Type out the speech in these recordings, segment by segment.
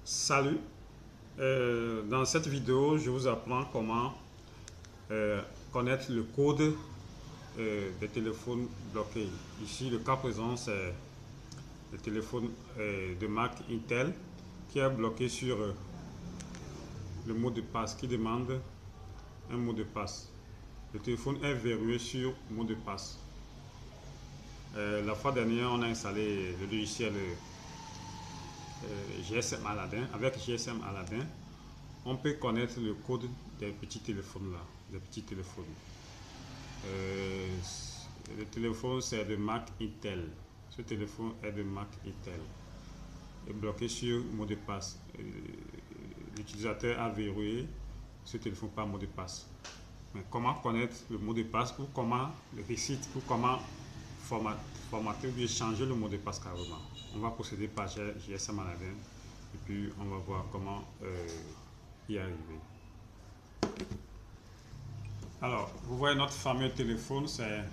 Salut, dans cette vidéo, je vous apprends comment connaître le code des téléphones bloqués. Ici, le cas présent, c'est le téléphone de marque Intel qui est bloqué sur le mot de passe, qui demande un mot de passe. Le téléphone est verrouillé sur mot de passe. La fois dernière, on a installé le logiciel GSM Aladdin. Avec GSM Aladdin, on peut connaître le code des petits téléphones là, des petits téléphones. Euh, le téléphone c'est de marque Intel. Ce téléphone est de marque Intel. Est bloqué sur mot de passe. L'utilisateur a verrouillé ce téléphone par mot de passe. Mais comment connaître le mot de passe ou comment le reset, ou comment formater ou bien changer le mot de passe carrément. On va procéder par GSM Aladdin et puis on va voir comment y arriver. Alors, vous voyez notre fameux téléphone, c'est...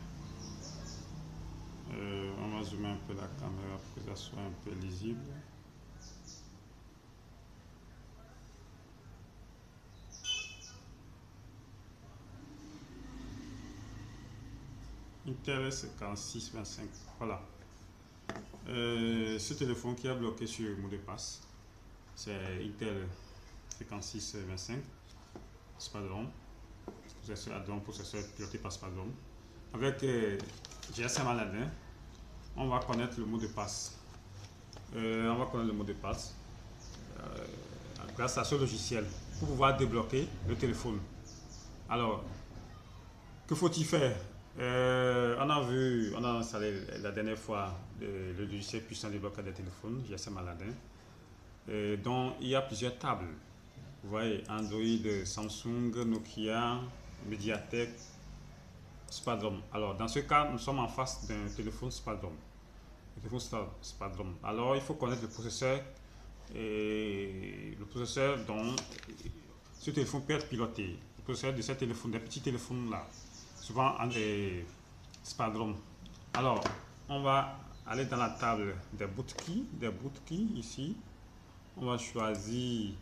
on va zoomer un peu la caméra pour que ça soit un peu lisible. Intel 5625, voilà. Ce téléphone qui est bloqué sur le mot de passe, c'est Intel 5625 Spadron, processeur piloté par Spadron. Avec GSM Aladdin, on va connaître le mot de passe. Grâce à ce logiciel pour pouvoir débloquer le téléphone. Alors, que faut-il faire? On a installé la dernière fois le logiciel puissant déblocage des téléphones, GSM Aladdin. Donc, il y a plusieurs tables. Vous voyez, Android, Samsung, Nokia, Mediatek, Spadron. Alors, dans ce cas, nous sommes en face d'un téléphone Spadron. Alors, il faut connaître le processeur dont ce téléphone peut être piloté. Le processeur de ces téléphones, des petits téléphones là, souvent Spadron. Alors, on va aller dans la table des bootkeys ici. On va choisir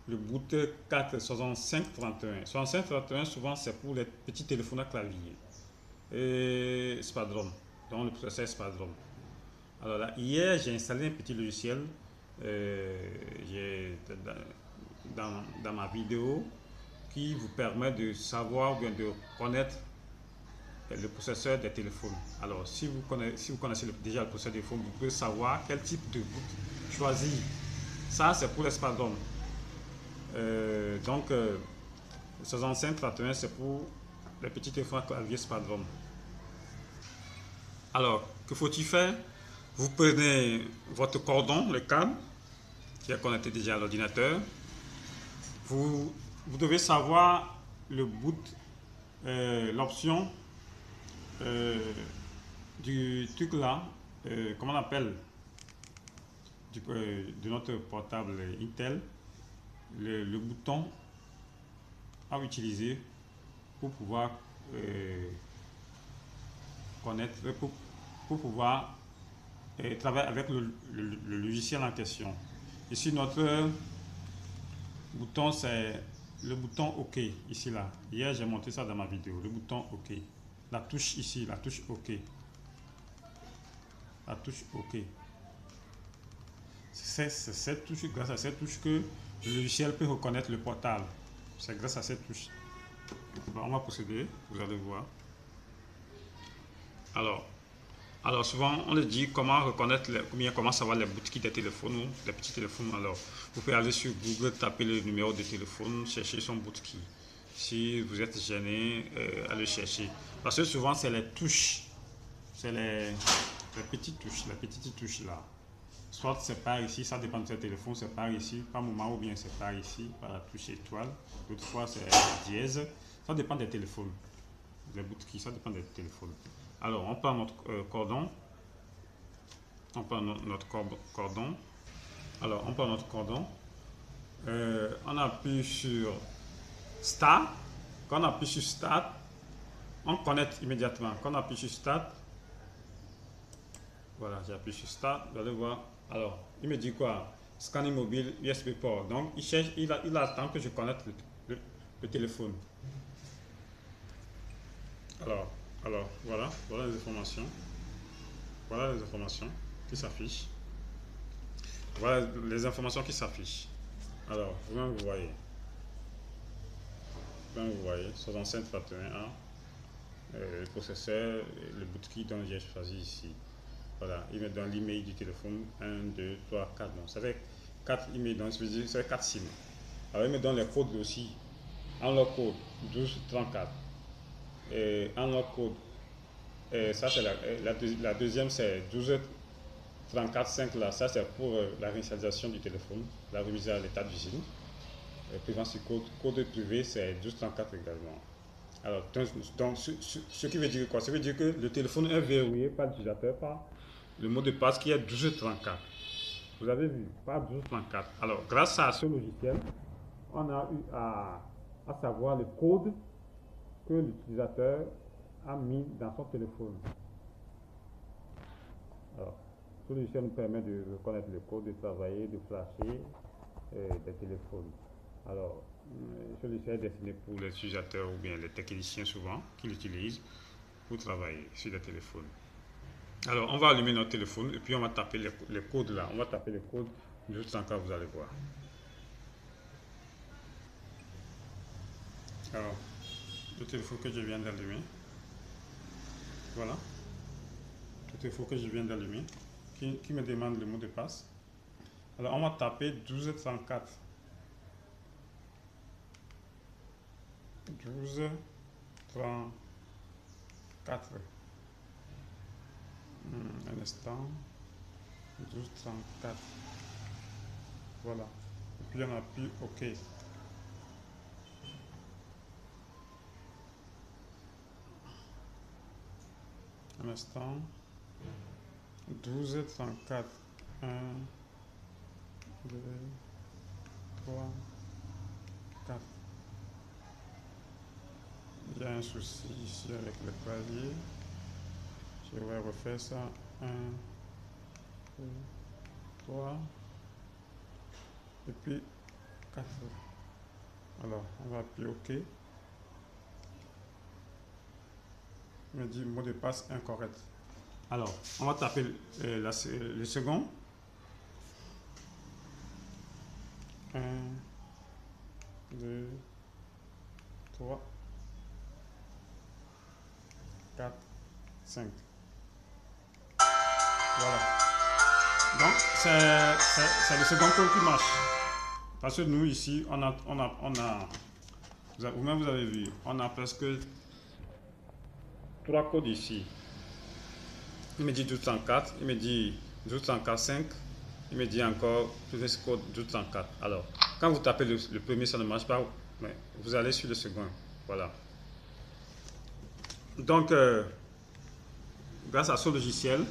le boot 46531. 6531, souvent c'est pour les petits téléphones à clavier. Et Spadron, donc le processeur Spadron. Alors là, hier j'ai installé un petit logiciel dans ma vidéo qui vous permet de savoir ou bien de connaître le processeur des téléphones. Alors si vous connaissez déjà le processeur des téléphones, vous pouvez savoir quel type de boot choisir. Ça c'est pour les Spadron. Donc 6531 c'est pour les petits téléphones à clavier Spadron. Alors que faut-il faire? Vous prenez votre cordon, le câble qui est connecté déjà à l'ordinateur. Vous devez savoir le boot, l'option du truc là, comment on appelle, de notre portable Intel, le bouton à utiliser pour pouvoir connaître, pour pouvoir travailler avec le logiciel en question. Ici, notre bouton, c'est le bouton OK, ici là. Hier, j'ai montré ça dans ma vidéo, le bouton OK. La touche ici, la touche OK. La touche OK. C'est cette touche, grâce à cette touche que le logiciel peut reconnaître le portable. C'est grâce à cette touche. Bon, on va procéder, vous allez voir. Alors souvent on le dit comment reconnaître, comment savoir les bootkeys des téléphones ou des petits téléphones. Alors vous pouvez aller sur Google, taper le numéro de téléphone, chercher son bootkey. Si vous êtes gêné, à le chercher. Parce que souvent c'est les touches, c'est les petites touches là. Soit c'est par ici, ça dépend de ce téléphone, c'est par ici, par moment, ou bien c'est par ici, par la touche étoile. L'autre fois c'est dièse. Ça dépend des téléphones. Les bootkeys, ça dépend des téléphones. Alors on prend notre cordon. Alors on prend notre cordon. On appuie sur Start. Quand on appuie sur Start, on connecte immédiatement. Quand on appuie sur Start, voilà, j'ai appuyé sur Start. Vous allez voir, Alors, il me dit quoi? Scanner mobile, USB port. Donc, il cherche, il attend que je connecte le téléphone. Alors, voilà les informations. Voilà les informations qui s'affichent. Voilà les informations qui s'affichent. Alors, vous voyez. Vous voyez, 6531A, le processeur, le boutique dont j'ai choisi ici. Voilà, il me donne l'email du téléphone 1, 2, 3, 4. Donc, ça fait 4 emails, donc ça veut dire ça fait 4 SIM. Alors, il me donne les codes aussi. En leur code 1234. Et en leur code, ça c'est la deuxième, c'est 1234.5 là. Ça c'est pour la réinitialisation du téléphone, la remise à l'état d'usine. Privacy code privé, c'est 1234 également. Alors, donc ce qui veut dire quoi? Ça veut dire que le téléphone est verrouillé par l'utilisateur, par le mot de passe qui est 1234. Vous avez vu, par 1234. Alors, grâce à ce logiciel, on a eu à savoir le code que l'utilisateur a mis dans son téléphone. Alors, ce logiciel nous permet de reconnaître le code, de travailler, de flasher des téléphones. Alors, ce logiciel est destiné pour les utilisateurs ou bien les techniciens souvent qui l'utilisent pour travailler sur des téléphones. Alors, on va allumer notre téléphone et puis on va taper les codes là. On va taper les codes juste en cas, vous allez voir. Alors, le téléphone que je viens d'allumer. Voilà. Le téléphone que je viens d'allumer qui me demande le mot de passe. Alors, on va taper 1234. 1234. Un instant. 1234. Voilà. Et puis on appuie OK. Un instant. 1234. 1, 2, 3, 4. Il y a un souci ici avec le clavier. Je vais refaire ça. 1, 2, 3. Et puis 4. Alors, on va appuyer OK. Il me dit mot de passe incorrect. Alors, on va taper le second. 1, 2, 3, 4, 5. Voilà. Donc, c'est le second code qui marche. Parce que nous, ici, vous-même vous avez vu, on a presque 3 codes ici. Il me dit 1204, il me dit 1245, il me dit encore plus code 1204. Alors, quand vous tapez le premier, ça ne marche pas, mais vous allez sur le second. Voilà. Donc, grâce à ce logiciel,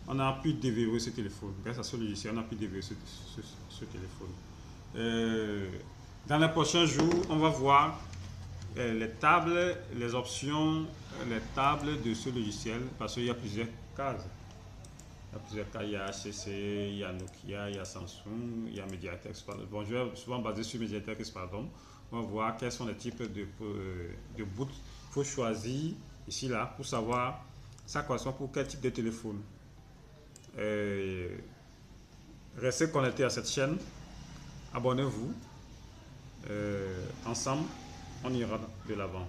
on a pu déverrouiller ce téléphone. Grâce à ce logiciel, on a pu déverrouiller ce téléphone. Dans les prochains jours, on va voir les tables, les options, les tables de ce logiciel, parce qu'il y a plusieurs cases. Il y a HTC, il y a Nokia, il y a Samsung, il y a MediaTek. Bon, je vais souvent baser sur MediaTek, pardon. On va voir quels sont les types de boot. Il faut choisir ici, là, pour savoir ça correspond pour quel type de téléphone. Restez connectés à cette chaîne. Abonnez-vous. Ensemble, on ira de l'avant.